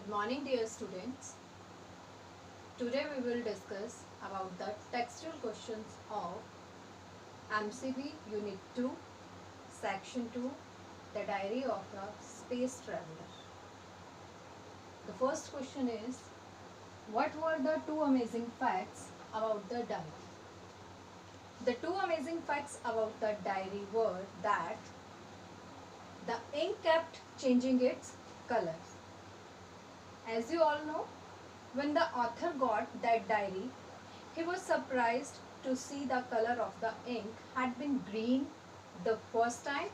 Good morning dear students. Today we will discuss about the textual questions of MCB Unit 2 Section 2 The Diary of a Space Traveler. The first question is, what were the two amazing facts about the diary? The two amazing facts about the diary were that the ink kept changing its colors. As you all know, when the author got that diary, he was surprised to see the color of the ink had been green the first time,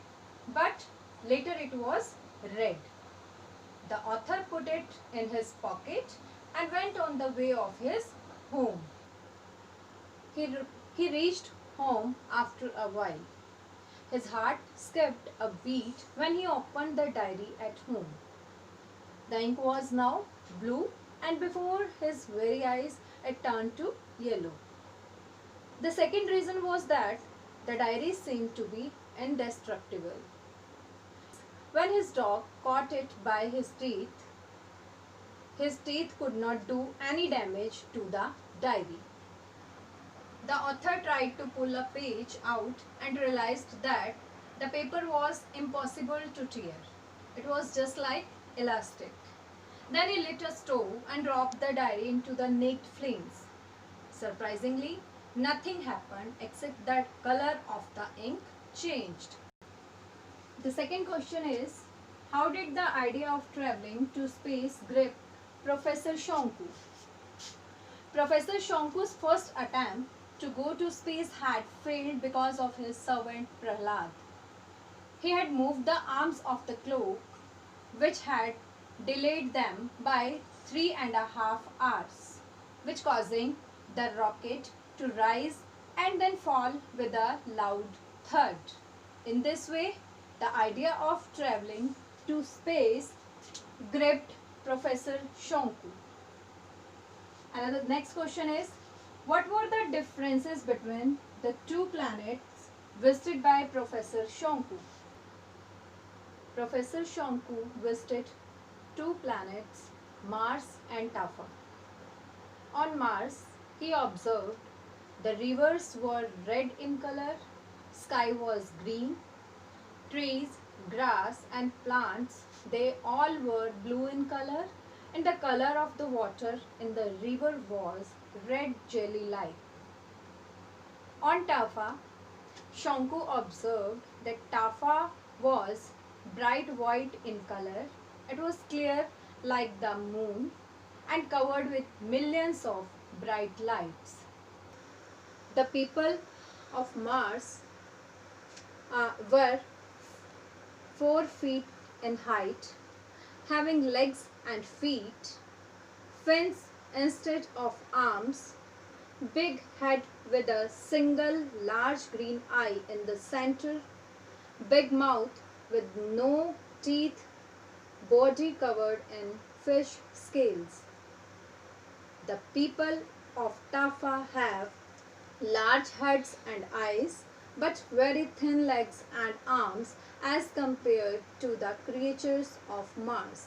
but later it was red. The author put it in his pocket and went on the way of his home. He reached home after a while. His heart skipped a beat when he opened the diary at home. The ink was now blue, and before his very eyes it turned to yellow. The second reason was that the diary seemed to be indestructible. When his dog caught it by his teeth could not do any damage to the diary. The author tried to pull a page out and realized that the paper was impossible to tear. It was just like elastic. Then he lit a stove and dropped the diary into the naked flames. Surprisingly, nothing happened except that color of the ink changed. The second question is, how did the idea of traveling to space grip Professor Shonku? Professor Shonku's first attempt to go to space had failed because of his servant Prahlad. He had moved the arms of the clock, which had delayed them by 3.5 hours, which causing the rocket to rise and then fall with a loud thud. In this way, the idea of traveling to space gripped Professor Shonku. And the next question is, what were the differences between the two planets visited by Professor Shonku? Professor Shonku visited two planets, Mars and Tafa. On Mars, he observed the rivers were red in color, sky was green, trees, grass and plants, they all were blue in color, and the color of the water in the river was red jelly-like. On Tafa, Shonku observed that Tafa was bright white in color. It was clear like the moon and covered with millions of bright lights. The people of Mars were 4 feet in height, having legs and feet, fins instead of arms, big head with a single large green eye in the center, big mouth with no teeth, body covered in fish scales. The people of Tafa have large heads and eyes, but very thin legs and arms as compared to the creatures of Mars.